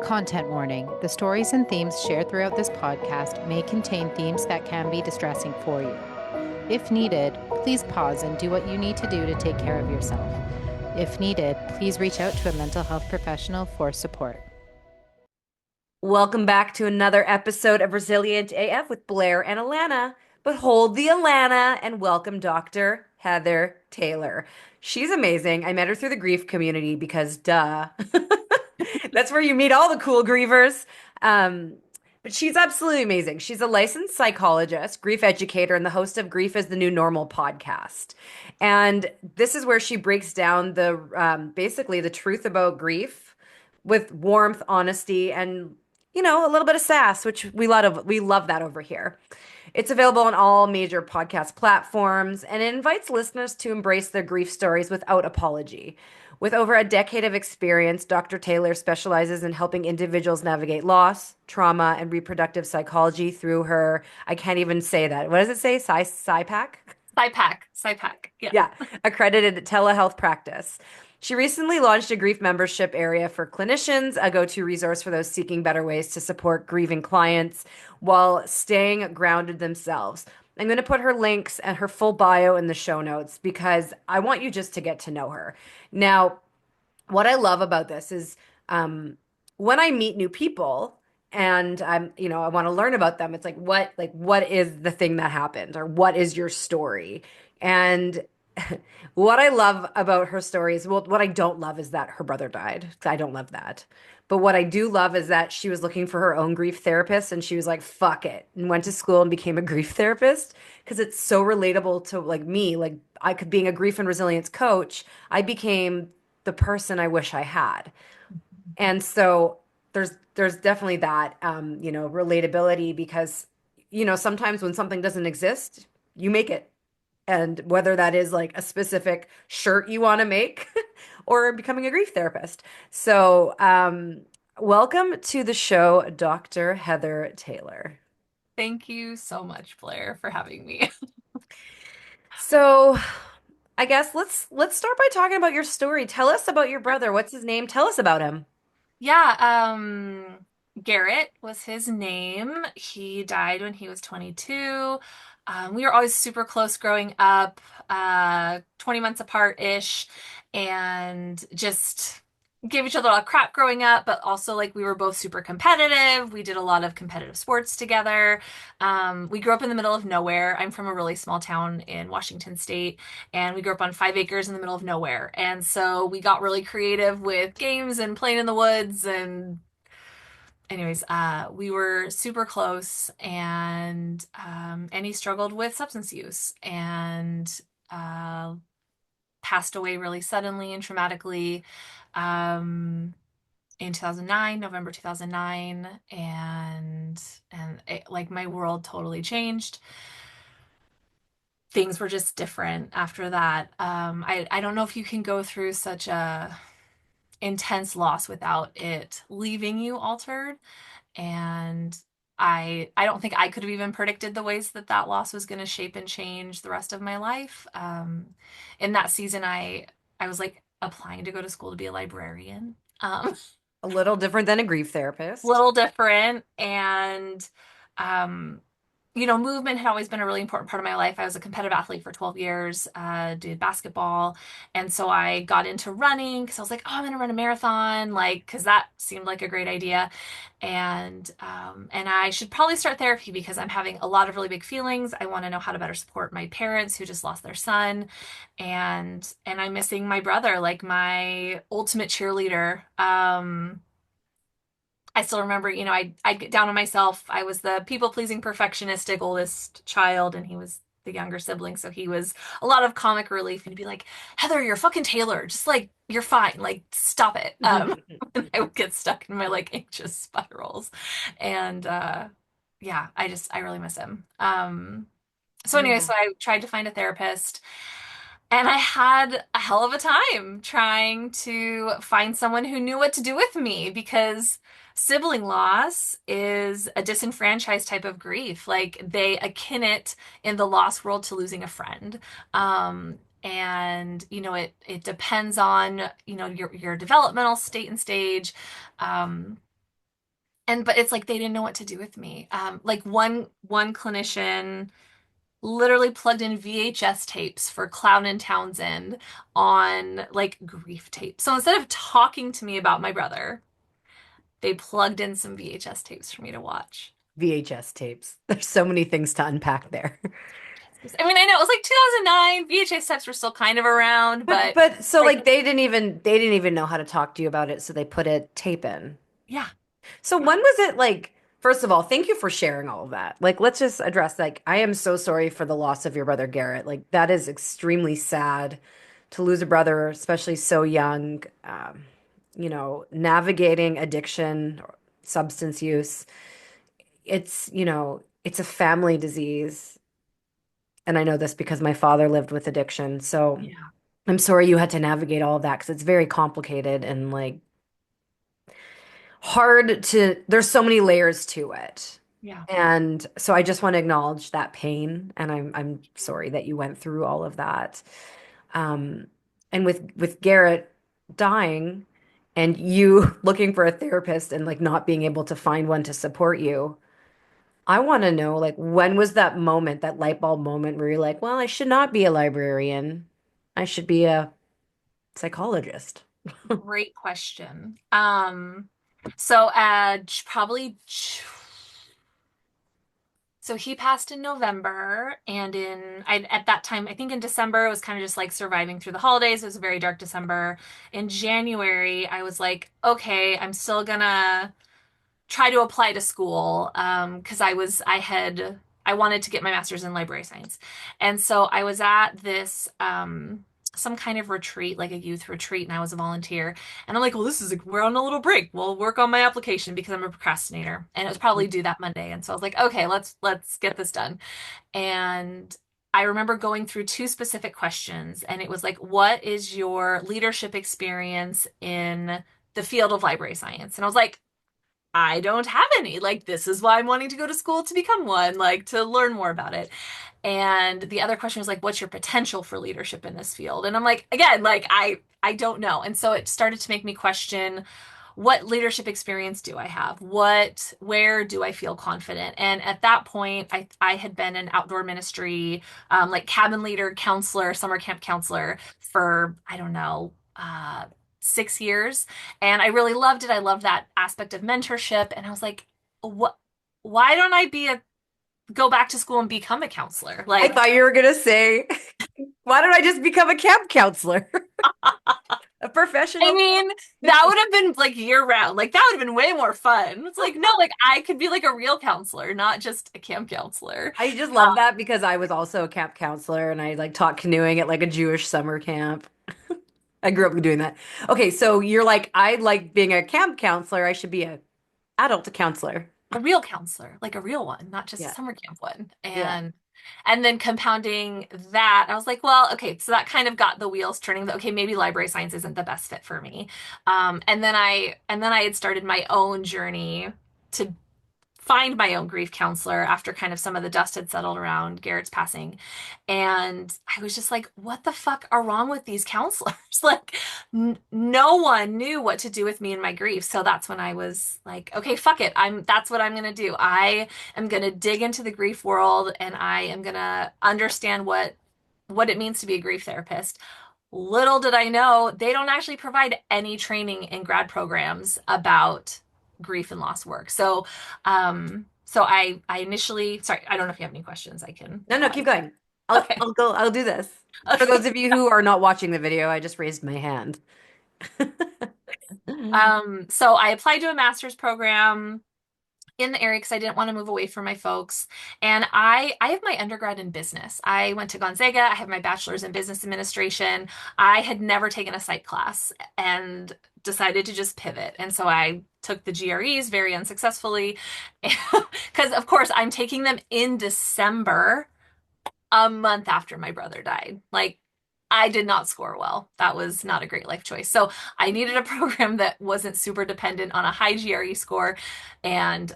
Content warning. The stories and themes shared throughout this podcast may contain themes that can be distressing for you. If needed, please pause and do what you need to do to take care of yourself. If needed, please reach out to a mental health professional for support. Welcome back to another episode of Resilient AF with Blair and Alana. But hold the Alana and welcome Dr. Heather Taylor. She's amazing. I met her through the grief community because, duh, that's where you meet all the cool grievers. Um, but she's absolutely amazing. She's a licensed psychologist, grief educator, and the host of Grief is the New Normal podcast. And this is where she breaks down the basically the truth about grief with warmth, honesty, and a little bit of sass, which we love that over here. It's available on all major podcast platforms, and it invites listeners to embrace their grief stories without apology. With over a decade of experience, Dr. Taylor specializes in helping individuals navigate loss, trauma, and reproductive psychology through her, I can't even say that. What does it say? SciPac? SciPac, yeah. Yeah, accredited telehealth practice. She recently launched a grief membership area for clinicians, a go-to resource for those seeking better ways to support grieving clients while staying grounded themselves. I'm going to put her links and her full bio in the show notes because I want you just to get to know her. Now, what I love about this is when I meet new people and I want to learn about them, it's what is the thing that happened or what is your story? And what I love about her stories, well, what I don't love is that her brother died. I don't love that. But what I do love is that she was looking for her own grief therapist and she was like, fuck it, and went to school and became a grief therapist because it's so relatable to like me. Like I could being a grief and resilience coach, I became the person I wish I had. And so there's definitely that relatability because sometimes when something doesn't exist, you make it. And whether that is like a specific shirt you want to make or becoming a grief therapist. So, welcome to the show, Dr. Heather Taylor. Thank you so much, Blair, for having me. So, I guess let's start by talking about your story. Tell us about your brother. What's his name? Tell us about him. Yeah, Garrett was his name. He died when he was 22. We were always super close growing up, 20 months apart-ish, and just gave each other a lot of crap growing up, but also like we were both super competitive. We did a lot of competitive sports together. We grew up in the middle of nowhere. I'm from a really small town in Washington State, and we grew up on 5 acres in the middle of nowhere. And so we got really creative with games and playing in the woods. And anyways, we were super close, and he struggled with substance use and passed away really suddenly and traumatically in 2009, November 2009, and like my world totally changed. Things were just different after that. I don't know if you can go through such a intense loss without it leaving you altered. And I don't think I could have even predicted the ways that that loss was going to shape and change the rest of my life. In that season, I was like applying to go to school to be a librarian. A little different than a grief therapist. Little different, and um movement had always been a really important part of my life. I was a competitive athlete for 12 years, did basketball. And so I got into running because I was like, oh, I'm going to run a marathon, like, because that seemed like a great idea. And I should probably start therapy because I'm having a lot of really big feelings. I want to know how to better support my parents who just lost their son. And I'm missing my brother, like my ultimate cheerleader. I still remember, I'd get down on myself. I was the people-pleasing perfectionistic oldest child, and he was the younger sibling. So he was a lot of comic relief and be like, Heather, you're fucking Taylor. Just like, you're fine. Like, stop it. And I would get stuck in my like anxious spirals. And yeah, I really miss him. So anyway, Yeah. so I tried to find a therapist. And I had a hell of a time trying to find someone who knew what to do with me because sibling loss is a disenfranchised type of grief. Like they akin it in the loss world to losing a friend. And it depends on, your developmental state and stage. Um, And but it's like they didn't know what to do with me. Like one clinician literally plugged in VHS tapes for Clown and Townsend on like grief tape. So instead of talking to me about my brother, they plugged in some VHS tapes for me to watch. VHS tapes. There's so many things to unpack there. I mean, I know it was like 2009. VHS tapes were still kind of around, but But so like, like they didn't even know how to talk to you about it, so they put a tape in. yeah, So yeah, when was it like, first of all, thank you for sharing all of that. Like, let's just address, like, I am so sorry for the loss of your brother Garrett. Like, that is extremely sad to lose a brother, especially so young. Navigating addiction, substance use. It's a family disease. And I know this because my father lived with addiction. So yeah, I'm sorry you had to navigate all of that because it's very complicated and like there's so many layers to it. yeah. And so I just want to acknowledge that pain and I'm sorry that you went through all of that. Um and with Garrett dying and you looking for a therapist and like not being able to find one to support you, I want to know like when was that moment, that light bulb moment where you're like, well, I should not be a librarian. I should be a psychologist. Great question. So probably so he passed in November, and at that time, I think in December, it was kind of just like surviving through the holidays. It was a very dark December. In January, I was like, okay, I'm still gonna try to apply to school because I wanted to get my master's in library science. And so I was at this some kind of retreat, like a youth retreat, and I was a volunteer. And I'm like, well, we're on a little break. We'll work on my application because I'm a procrastinator. And it was probably due that Monday. And so I was like, okay, let's get this done. And I remember going through two specific questions, and it was like, what is your leadership experience in the field of library science? And I was like, I don't have any. Like, this is why I'm wanting to go to school to become one, like to learn more about it. And the other question was like, what's your potential for leadership in this field? And I'm like, again, like I don't know. And so it started to make me question what leadership experience do I have? Where do I feel confident? And at that point, I had been an outdoor ministry, like cabin leader, counselor, summer camp counselor for, I don't know, 6 years. And I really loved it. I loved that aspect of mentorship. And I was like, what, why don't I go back to school and become a counselor? I Like, thought you were gonna say, why don't I just become a camp counselor? A I professional? mean, that would have been like year round. Like that would have been way more fun. It's like, no, like I could be like a real counselor, not just a camp counselor. I just love that because I was also a camp counselor and I like taught canoeing at like a Jewish summer camp. I grew up doing that. Okay, so you're like, I like being a camp counselor. I should be a adult counselor. A real counselor, like a real one, not just a Yeah, summer camp one. yeah. And then compounding that, I was like, well, okay, so that kind of got the wheels turning that okay, maybe library science isn't the best fit for me. And then I had started my own journey to find my own grief counselor after kind of some of the dust had settled around Garrett's passing. And I was just like, what the fuck are wrong with these counselors? Like, no one knew what to do with me and my grief. So that's when I was like, okay, fuck it. That's what I'm going to do. I am going to dig into the grief world and I am going to understand what it means to be a grief therapist. Little did I know, they don't actually provide any training in grad programs about grief and loss work. So I initially, sorry, I don't know if you have any questions. I can No, no, keep pause. going. Okay. I'll do this. For those Okay. of you who are not watching the video, I just raised my hand. So I applied to a master's program in the area because I didn't want to move away from my folks. And I have my undergrad in business. I went to Gonzaga. I have my bachelor's in business administration. I had never taken a psych class and decided to just pivot. And so I took the GREs very unsuccessfully because of course I'm taking them in December, a month after my brother died. Like, I did not score well. That was not a great life choice. So I needed a program that wasn't super dependent on a high GRE score. And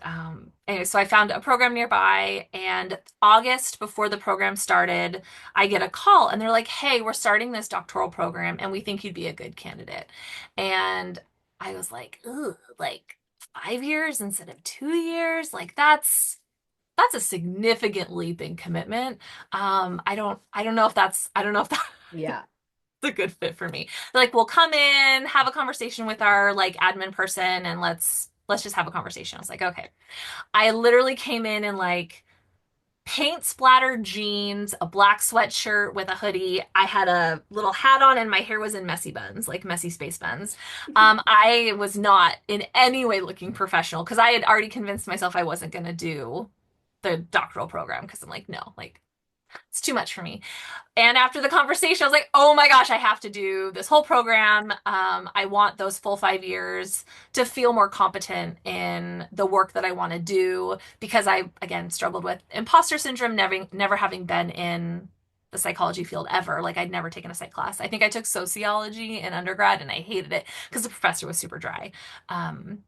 anyway, so I found a program nearby. And August, before the program started, I get a call and they're like, hey, we're starting this doctoral program and we think you'd be a good candidate. And I was like, ooh, like, 5 years instead of 2 years. Like that's a significant leap in commitment. I don't know if that's Yeah. a good fit for me. They're like, we'll come in, have a conversation with our like admin person and let's just have a conversation. I was like, okay. I literally came in like paint splattered jeans, a black sweatshirt with a hoodie. I had a little hat on and my hair was in messy buns, like messy space buns. I was not in any way looking professional because I had already convinced myself I wasn't going to do the doctoral program because I'm like, no, like it's too much for me. And after the conversation, I was like, oh my gosh, I have to do this whole program. I want those full 5 years to feel more competent in the work that I want to do because I, again, struggled with imposter syndrome, never having been in the psychology field ever. Like I'd never taken a psych class. I think I took sociology in undergrad and I hated it because the professor was super dry. Um,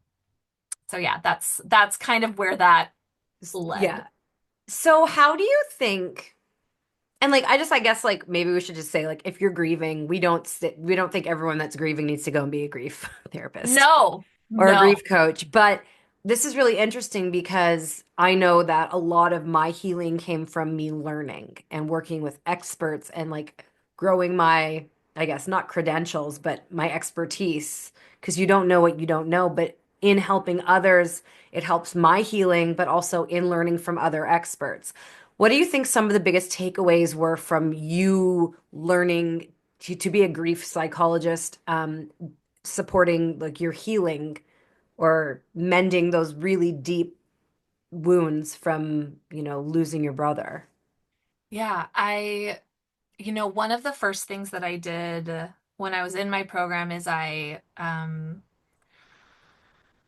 so yeah, that's kind of where that led. Yeah. So how do you think, and like I guess like maybe we should just say like if you're grieving, we don't think everyone that's grieving needs to go and be a grief therapist No, or a no. grief coach. But this is really interesting because I know that a lot of my healing came from me learning and working with experts and like growing my, I guess, not credentials, but my expertise. Because you don't know what you don't know. But in helping others, it helps my healing, but also in learning from other experts. What do you think some of the biggest takeaways were from you learning to be a grief psychologist, supporting like your healing or mending those really deep wounds from, losing your brother? Yeah, one of the first things that I did when I was in my program is I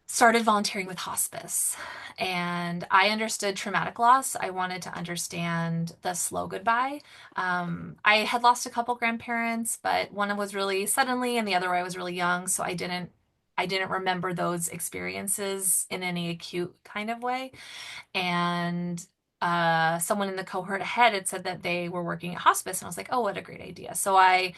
started volunteering with hospice. And I understood traumatic loss. I wanted to understand the slow goodbye. I had lost a couple grandparents, but one was really suddenly and the other I was really young, so I didn't remember those experiences in any acute kind of way. And someone in the cohort ahead had said that they were working at hospice, and I was like, oh, what a great idea. So I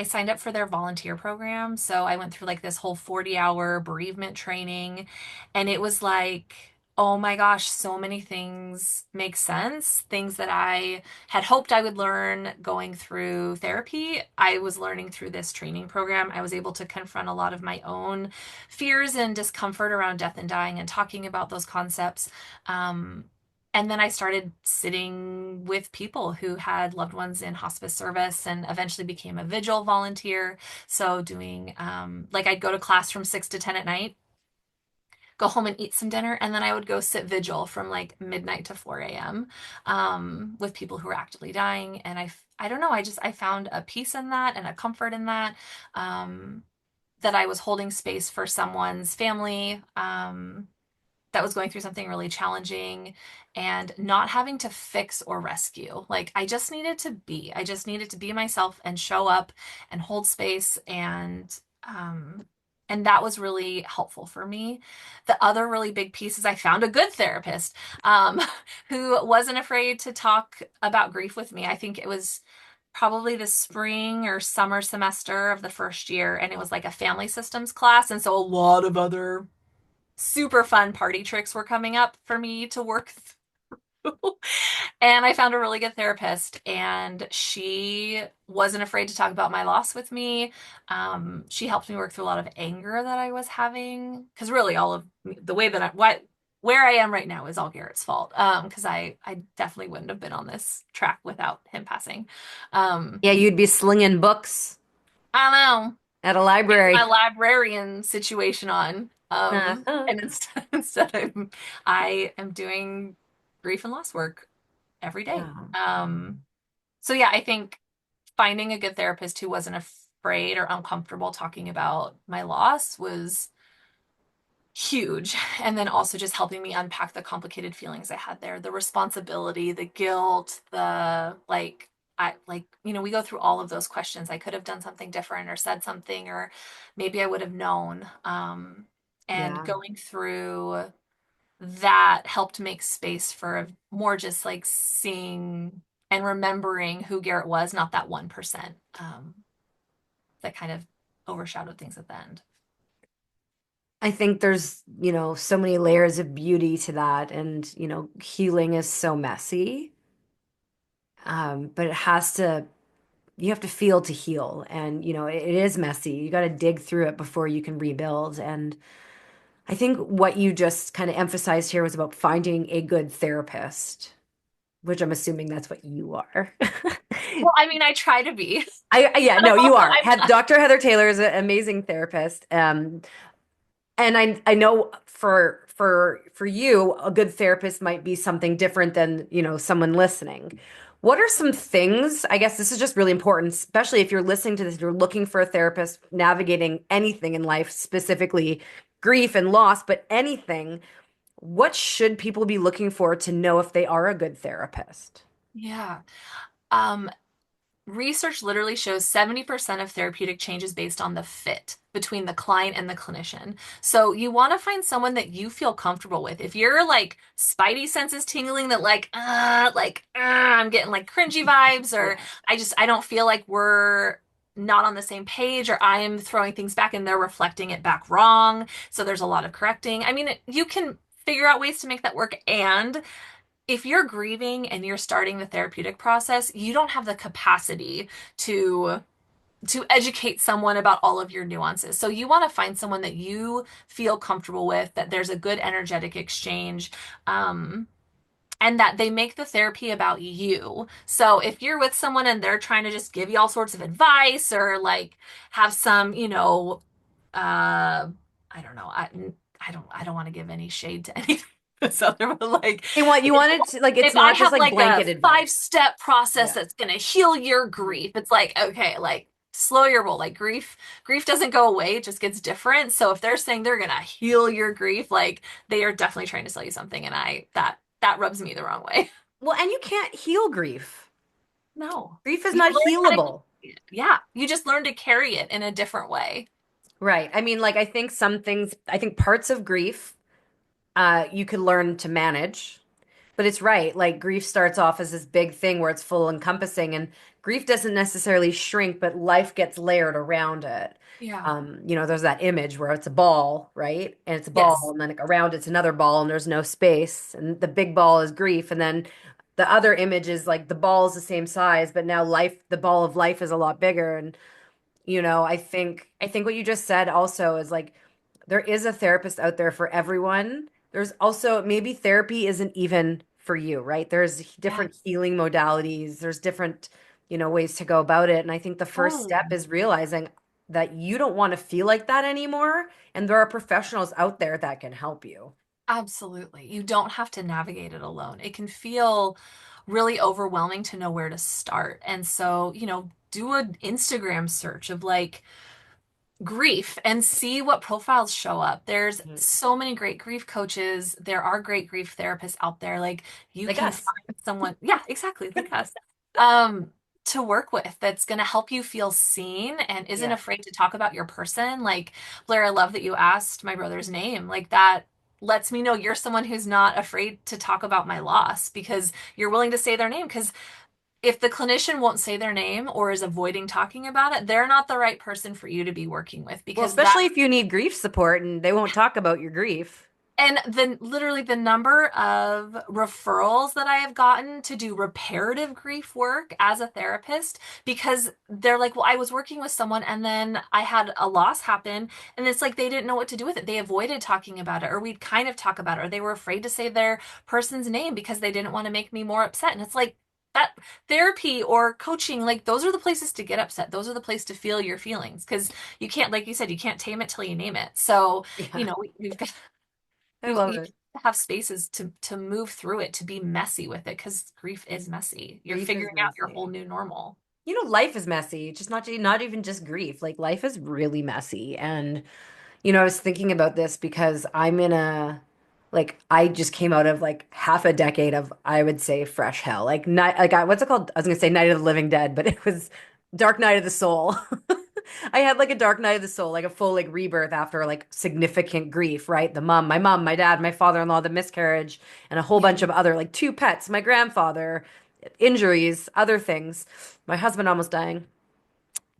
signed up for their volunteer program. So I went through like this whole 40-hour bereavement training, and it was like, oh my gosh, so many things make sense. Things that I had hoped I would learn going through therapy, I was learning through this training program. I was able to confront a lot of my own fears and discomfort around death and dying and talking about those concepts. Um, and then I started sitting with people who had loved ones in hospice service and eventually became a vigil volunteer. So doing, like I'd go to class from 6 to 10 at night, go home and eat some dinner, and then I would go sit vigil from like midnight to 4 a.m. With people who were actively dying. And I don't know, I found a peace in that and a comfort in that. Um, that I was holding space for someone's family that was going through something really challenging and not having to fix or rescue. Like I just needed to be. I just needed to be myself and show up and hold space and that was really helpful for me. The other really big piece is I found a good therapist who wasn't afraid to talk about grief with me. I think it was probably the spring or summer semester of the first year, and it was like a family systems class. And so a lot of other super fun party tricks were coming up for me to work through. And I found a really good therapist, and she wasn't afraid to talk about my loss with me. She helped me work through a lot of anger that I was having, because really all of the way that where I am right now is all Garrett's fault. Because I definitely wouldn't have been on this track without him passing. Um, Yeah, you'd be slinging books I don't know. at a Get my library. librarian situation on. Uh-huh. And instead I am doing grief and loss work every day. Yeah. So yeah, I think finding a good therapist who wasn't afraid or uncomfortable talking about my loss was huge. And then also just helping me unpack the complicated feelings I had there, the responsibility, the guilt, the like we go through all of those questions. I could have done something different or said something, or maybe I would have known. And Yeah. going through that helped make space for more just like seeing and remembering who Garrett was, not that 1%, that kind of overshadowed things at the end. I think there's, so many layers of beauty to that. And, healing is so messy. But you have to feel to heal. And, it is messy. You got to dig through it before you can rebuild. And I think what you just kind of emphasized here was about finding a good therapist, which I'm assuming that's what you are. Well, I mean, I try to be, Yeah, but no, you are. I'm not. Dr. Heather Taylor is an amazing therapist. And I know for you, a good therapist might be something different than, someone listening. What are some things, I guess this is just really important, especially if you're listening to this, you're looking for a therapist navigating anything in life, specifically grief and loss, but anything. What should people be looking for to know if they are a good therapist? Yeah. Um, Research literally shows 70% of therapeutic change is based on the fit between the client and the clinician. So you want to find someone that you feel comfortable with. If you're like spidey senses tingling that I'm getting like cringy vibes, or Yeah. I don't feel like we're not on the same page, or I am throwing things back and they're reflecting it back wrong. So there's a lot of correcting. I mean, you can figure out ways to make that work. And if you're grieving and you're starting the therapeutic process, you don't have the capacity to educate someone about all of your nuances. So you want to find someone that you feel comfortable with, that there's a good energetic exchange, um, and that they make the therapy about you. So if you're with someone and they're trying to just give you all sorts of advice, or like have some, I don't know, I don't want to give any shade to any this other, but like You want it to, like, it's if I not just have like like a blanket advice. five-step process Yeah. that's going to heal your grief, it's like, okay, like slow your roll. Like grief doesn't go away, it just gets different. So if they're saying they're going to heal your grief, like they are definitely trying to sell you something. And that rubs me the wrong way. Well, and you can't heal grief. No. Grief is You not learn how to, healable. yeah, you just learn to carry it in a different way. Right. I mean, like, I think parts of grief, you could learn to manage. But it's right. Like, grief starts off as this big thing where it's full encompassing, and grief doesn't necessarily shrink, but life gets layered around it. Yeah. There's that image where it's a ball, right? And it's a ball, Yes. and then around it's another ball, and there's no space. And the big ball is grief, and then the other image is like the ball is the same size, but now the ball of life is a lot bigger. And I think what you just said also is like there is a therapist out there for everyone. There's also maybe therapy isn't even for you, right? There's Yeah. different healing modalities. There's different, ways to go about it. And I think the first Totally. step is realizing that you don't want to feel like that anymore. And there are professionals out there that can help you. Absolutely. You don't have to navigate it alone. It can feel really overwhelming to know where to start. And so, do an Instagram search of like grief and see what profiles show up. There's Mhm. so many great grief coaches. There are great grief therapists out there. Like you Like can us. find someone, yeah, exactly, like us, um, to work with that's going to help you feel seen and isn't Yeah. afraid to talk about your person. Like Blair, I love that you asked my brother's name. Like that lets me know you're someone who's not afraid to talk about my loss because you're willing to say their name. Because if the clinician won't say their name or is avoiding talking about it, they're not the right person for you to be working with Well, because that especially if you need grief support and they won't talk about your grief. and then literally the number of referrals that I have gotten to do reparative grief work as a therapist because they're like, well, I was working with someone and then I had a loss happen and it's like they didn't know what to do with it. They avoided talking about it or we'd kind of talk about it or they were afraid to say their person's name because they didn't want to make me more upset. And it's like that therapy or coaching, like those are the places to get upset. Those are the place to feel your feelings because you can't, like you said, you can't tame it till you name it. So, Yeah. we've got I you love it. have spaces to move through it, to be messy with it, because grief is messy. You're Grief is figuring out your messy. whole new normal. Life is messy. Just not even just grief. Like, life is really messy. And I was thinking about this because I just came out of like half a decade of, I would say, fresh hell. Like, night, what's it called? I was gonna say Night of the Living Dead, but it was Dark Night of the Soul. I had like a dark night of the soul, like a full like rebirth after like significant grief, right? My mom, my dad, my father-in-law, the miscarriage, and a whole Yeah. bunch of other like two pets, my grandfather, injuries, other things, my husband almost dying.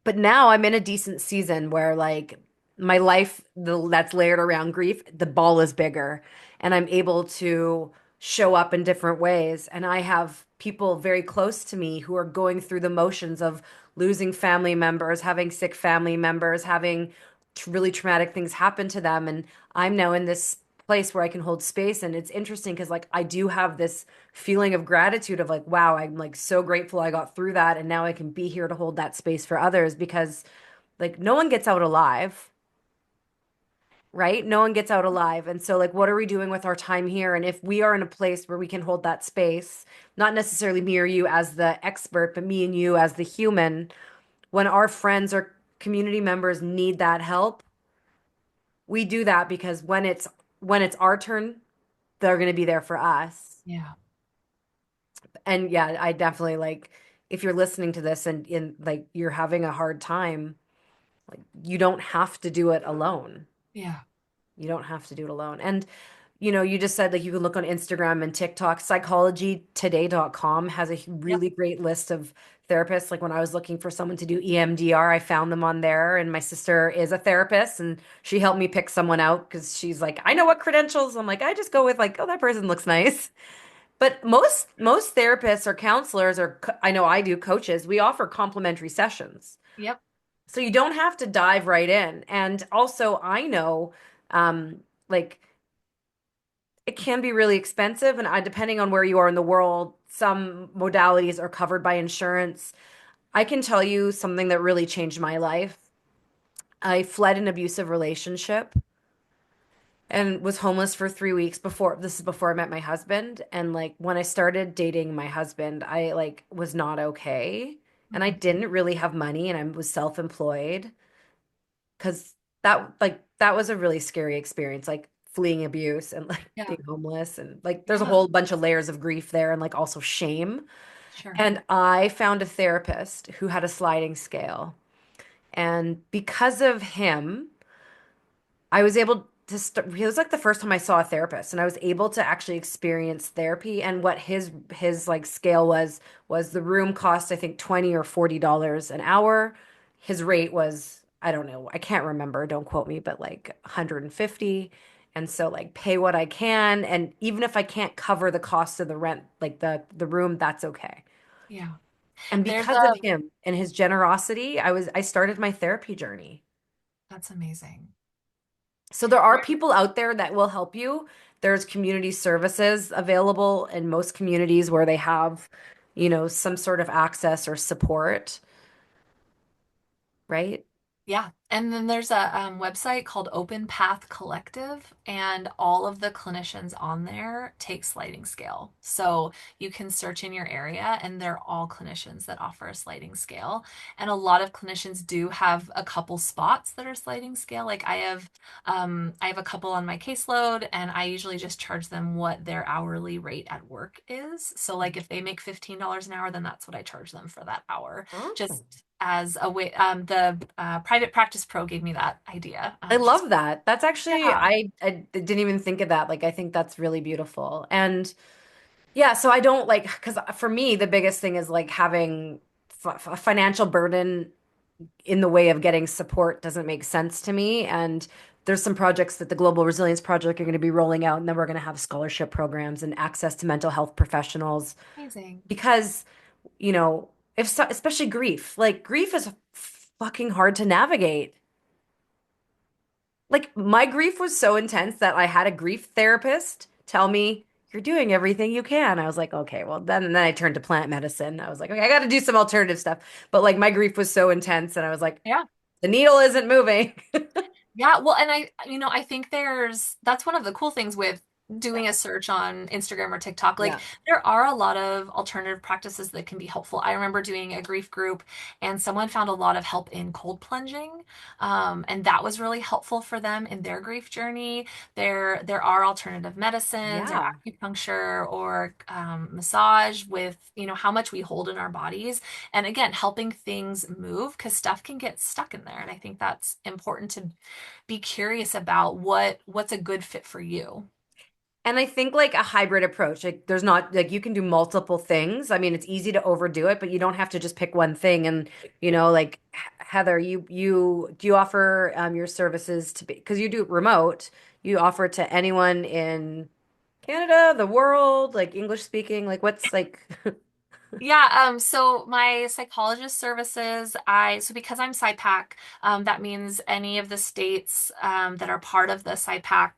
But now I'm in a decent season where like my life that's layered around grief, the ball is bigger and I'm able to show up in different ways. And I have people very close to me who are going through the motions of losing family members, having sick family members, having really traumatic things happen to them. And I'm now in this place where I can hold space. And it's interesting because, like, I do have this feeling of gratitude of, like, wow, I'm like so grateful I got through that. And now I can be here to hold that space for others because, like, no one gets out alive, right? No one gets out alive. And so, like, what are we doing with our time here? And if we are in a place where we can hold that space, not necessarily me or you as the expert, but me and you as the human, when our friends or community members need that help, we do that because when it's our turn, they're going to be there for us. Yeah. And yeah, I definitely like if you're listening to this and in like you're having a hard time, like you don't have to do it alone. Yeah. You don't have to do it alone. And you just said like you can look on Instagram and TikTok. Psychologytoday.com has a Yep. really great list of therapists. Like when I was looking for someone to do EMDR, I found them on there. And my sister is a therapist and she helped me pick someone out because she's like, I know what credentials. I'm like, I just go with like, oh, that person looks nice. But most therapists or counselors or I know I do coaches, we offer complimentary sessions. Yep. So you don't have to dive right in. And also I know like it can be really expensive and depending on where you are in the world, some modalities are covered by insurance. I can tell you something that really changed my life. I fled an abusive relationship and was homeless for 3 weeks before this is before I met my husband. And like when I started dating my husband, I like was not okay. And I Mhm. didn't really have money and I was self-employed because that was a really scary experience, like fleeing abuse and like Yeah. being homeless and like there's a Yeah. whole bunch of layers of grief there and like also shame. Sure. And I found a therapist who had a sliding scale. And because of him, I was able to start, it was like the first time I saw a therapist and I was able to actually experience therapy. And what his like scale was the room cost, I think, 20 or $40 an hour. His rate was, I don't know, I can't remember, don't quote me, but like 150. And so like pay what I can. And even if I can't cover the cost of the rent, like the room, that's okay. Yeah. And There's because of him and his generosity, I started my therapy journey. that's amazing. So there are There- people out there that will help you. There's community services available in most communities where they have, some sort of access or support, right? Yeah. And then there's a website called Open Path Collective, and all of the clinicians on there take sliding scale. So you can search in your area, and they're all clinicians that offer a sliding scale. And a lot of clinicians do have a couple spots that are sliding scale. Like I have a couple on my caseload, and I usually just charge them what their hourly rate at work is. So like if they make $15 an hour, then that's what I charge them for that hour, just Awesome. as a way. The Private Practice Pro gave me that idea. I Just love that. That's actually, yeah, I didn't even think of that. Like, I think that's really beautiful. And yeah, so I don't like, because for me, the biggest thing is like having a financial burden in the way of getting support doesn't make sense to me. And there's some projects that the Global Resilience Project are going to be rolling out, and then we're going to have scholarship programs and access to mental health professionals amazing. because, you know, if so, especially grief, like grief is fucking hard to navigate. Like my grief was so intense that I had a grief therapist tell me, "You're doing everything you can." I was like, "Okay, well then," and then I turned to plant medicine. I was like, "Okay, I got to do some alternative stuff." But like my grief was so intense, and I was like, Yeah. "The needle isn't moving." Yeah, well, and I think that's one of the cool things with doing a search on Instagram or TikTok. Like, Yeah. there are a lot of alternative practices that can be helpful. I remember doing a grief group, and someone found a lot of help in cold plunging, and that was really helpful for them in their grief journey. There are alternative medicines or Yeah. acupuncture or massage with, how much we hold in our bodies, and again, helping things move because stuff can get stuck in there. And I think that's important to be curious about what's a good fit for you. And I think like a hybrid approach, like there's not like you can do multiple things. I mean, it's easy to overdo it, but you don't have to just pick one thing and, like Heather, you do you offer your services to be because you do remote, you offer it to anyone in Canada, the world, like English speaking, like what's like Yeah, so my psychologist services, so because I'm SIPAC, that means any of the states that are part of the SIPAC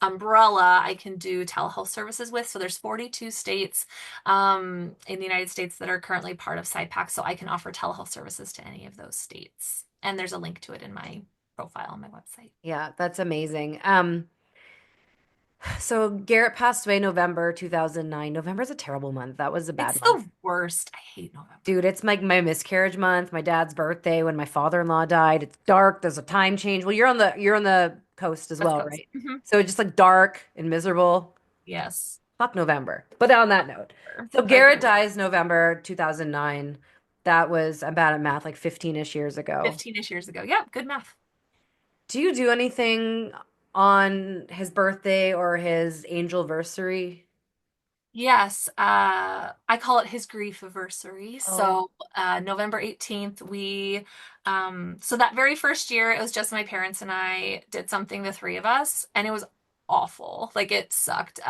umbrella, I can do telehealth services with. So there's 42 states in the United States that are currently part of SIPAC, so I can offer telehealth services to any of those states. And there's a link to it in my profile on my website. yeah, that's amazing. So Garrett passed away November 2009. November's a terrible month. That was a bad It's month. the worst. I hate November. Dude, it's like my miscarriage month, my dad's birthday when my father-in-law died. It's dark, there's a time change. Well, you're on the coast as West well, Coast. right? Mhm. So it's just like dark and miserable. Yes. Fuck November. But on that note, so Garrett Agreed. dies November 2009. That was, I'm bad at math, like 15-ish years ago. 15-ish years ago. Yep, good math. Do you do anything on his birthday or his angelversary? Yes, I call it his grief anniversary. Oh, So November 18th, so that very first year, it was just my parents and I did something, the three of us, and it was awful. Like it sucked.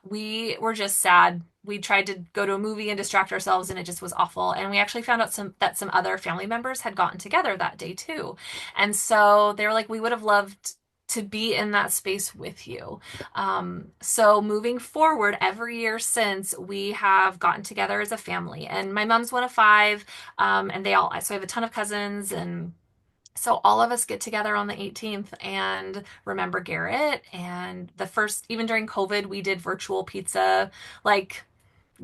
We were just sad. We tried to go to a movie and distract ourselves, and it just was awful. And we actually found out that some other family members had gotten together that day too. And so they were like, we would have loved to be in that space with you. So moving forward, every year since we have gotten together as a family, and my mom's one of five, and so I have a ton of cousins, and so all of us get together on the 18th and remember Garrett. And even during COVID, we did virtual pizza, like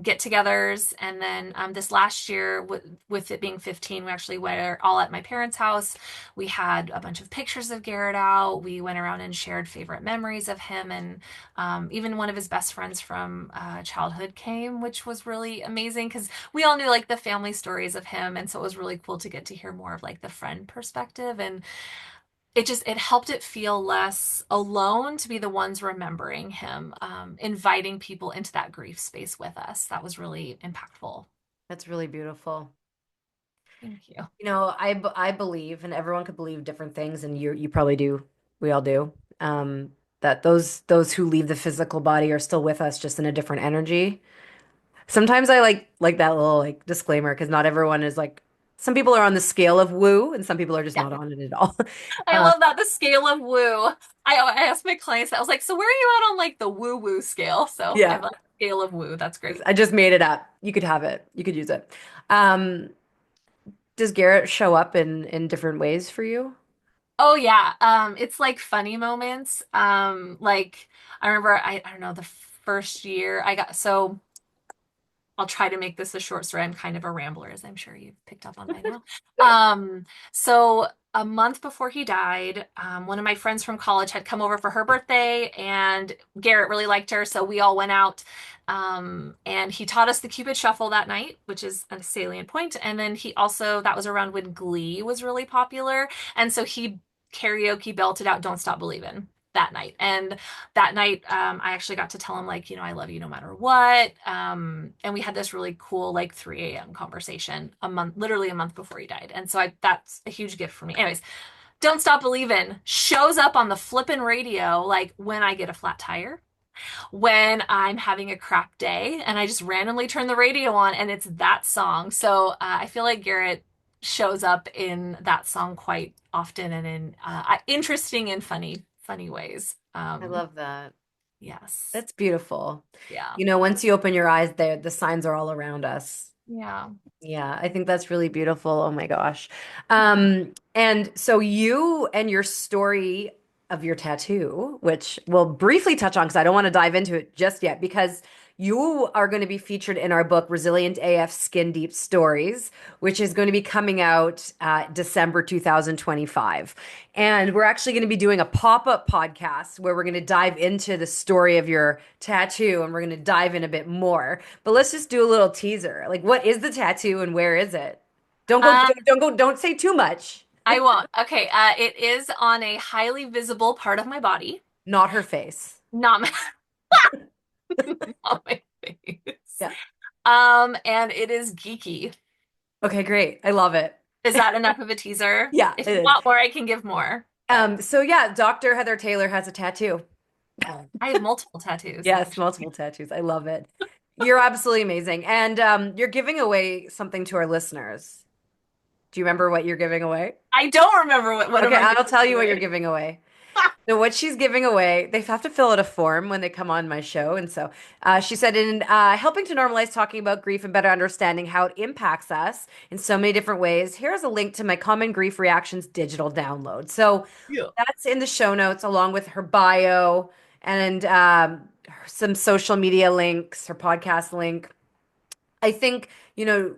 get-togethers, and then this last year with it being 15, we actually were all at my parents' house. We had a bunch of pictures of Garrett out. We went around and shared favorite memories of him, and even one of his best friends from childhood came, which was really amazing because we all knew like the family stories of him, and so it was really cool to get to hear more of like the friend perspective. And it helped it feel less alone to be the ones remembering him, inviting people into that grief space with us. That was really impactful. that's really beautiful. Thank you. I believe, and everyone could believe different things, and you probably do. We all do. That those who leave the physical body are still with us, just in a different energy. Sometimes I like that little like disclaimer because not everyone is like. Some people are on the scale of woo, and some people are just Yeah, not on it at all. I Um, love that, the scale of woo. I asked my clients, I was like, so where are you at on like the woo woo scale? So I yeah, love the scale of woo. That's great. I just made it up. You could have it. You could use it. Um, does Garrett show up in different ways for you? Oh yeah. It's like funny moments. Like I remember I don't know, the first year I got so I'll try to make this a short story. I'm kind of a rambler, as I'm sure you've picked up on by now. So a month before he died, one of my friends from college had come over for her birthday, and Garrett really liked her, so we all went out. And he taught us the Cupid Shuffle that night, which is a salient point. And then that was around when Glee was really popular. And so he karaoke belted out Don't Stop Believin' that night. And that night, I actually got to tell him, like, I love you no matter what. And we had this really cool, like, 3 a.m. conversation literally a month before he died. And so that's a huge gift for me. Anyways, Don't Stop Believin' shows up on the flippin' radio, like, when I get a flat tire, when I'm having a crap day, and I just randomly turn the radio on, and it's that song. So I feel like Garrett shows up in that song quite often and in interesting and funny ways. I love that. Yes. That's beautiful. Yeah. Once you open your eyes there, the signs are all around us. Yeah. Yeah, I think that's really beautiful. Oh my gosh. And so you and your story of your tattoo, which we'll briefly touch on because I don't want to dive into it just yet, because you are going to be featured in our book, Resilient AF Skin Deep Stories, which is going to be coming out December 2025. And we're actually going to be doing a pop-up podcast where we're going to dive into the story of your tattoo, and we're going to dive in a bit more. But let's just do a little teaser. Like, what is the tattoo and where is it? Um, Don't say too much. I won't. Okay. It is on a highly visible part of my body, Not her face. not my, not my face. Yeah. And it is geeky. Okay, great. I love it. Is that enough of a teaser? Yeah, If it you is. want more, I can give more. So yeah, Dr. Heather Taylor has a tattoo. I have multiple tattoos, Yes, actually. multiple tattoos. I love it. You're absolutely amazing. And you're giving away something to our listeners. Do you remember what you're giving away? I don't remember what am Okay, I I'll giving tell you what you're away? giving away. So what she's giving away, they have to fill out a form when they come on my show. And so she said, in helping to normalize talking about grief and better understanding how it impacts us in so many different ways, here's a link to my Common Grief Reactions digital download. So Yeah. that's in the show notes along with her bio and some social media links, her podcast link. I think,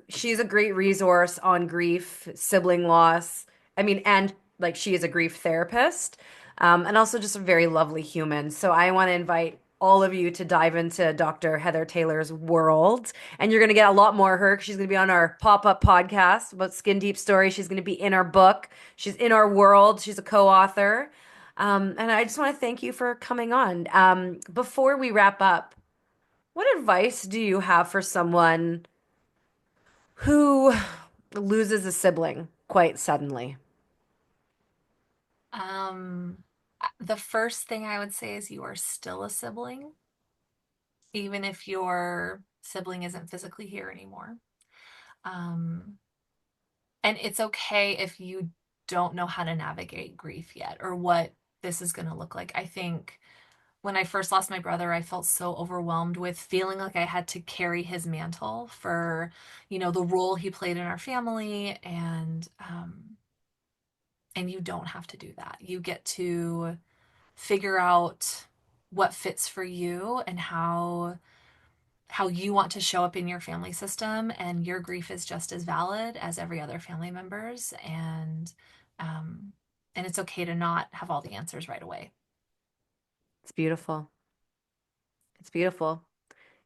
she's a great resource on grief, sibling loss. I mean, and like she is a grief therapist, and also just a very lovely human. So I want to invite all of you to dive into Dr. Heather Taylor's world. And you're going to get a lot more of her. She's going to be on our pop-up podcast about Skin Deep Story. She's going to be in our book. She's in our world. She's a co-author. And I just want to thank you for coming on. Before we wrap up, what advice do you have for someone who loses a sibling quite suddenly? Um, the first thing I would say is you are still a sibling, even if your sibling isn't physically here anymore. Um, and it's okay if you don't know how to navigate grief yet or what this is going to look like. I think when I first lost my brother, I felt so overwhelmed with feeling like I had to carry his mantle for, the role he played in our family. And you don't have to do that. You get to figure out what fits for you and how you want to show up in your family system, and your grief is just as valid as every other family member's, um and it's okay to not have all the answers right away. It's beautiful. It's beautiful.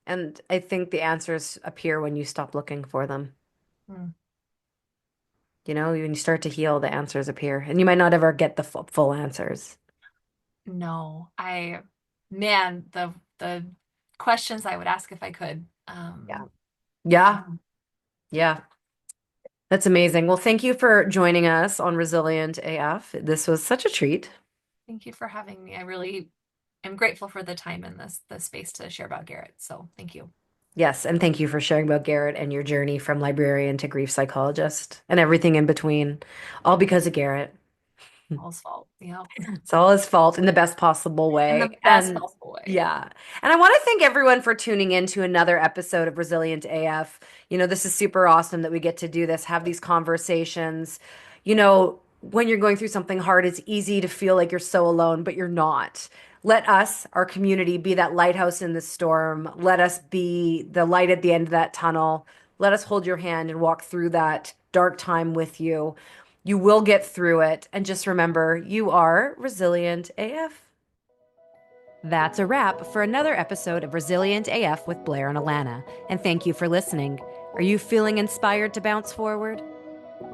And I think the answers appear when you stop looking for them. Mm, When you start to heal, the answers appear. And you might not ever get the full answers. no, man, the questions I would ask if I could. Yeah. Yeah. Yeah. That's amazing. Well, thank you for joining us on Resilient AF. This was such a treat. Thank you for having me. I really am grateful for the time and the space to share about Garrett. So thank you. Yes, and thank you for sharing about Garrett and your journey from librarian to grief psychologist and everything in between, all because of Garrett. All's fault. Yeah. It's all his fault in the best possible In way. the best And possible way. yeah. And I want to thank everyone for tuning in to another episode of Resilient AF. This is super awesome that we get to do this, have these conversations. When you're going through something hard, it's easy to feel like you're so alone, but you're not. Let us, our community, be that lighthouse in the storm. Let us be the light at the end of that tunnel. Let us hold your hand and walk through that dark time with you. You will get through it. And just remember, you are resilient AF. That's a wrap for another episode of Resilient AF with Blair and Alana. And thank you for listening. Are you feeling inspired to bounce forward?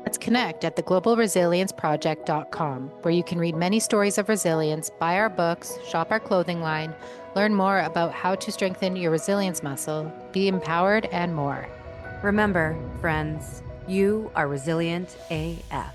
Let's connect at theglobalresilienceproject.com, where you can read many stories of resilience, buy our books, shop our clothing line, learn more about how to strengthen your resilience muscle, be empowered, and more. Remember, friends, you are resilient AF.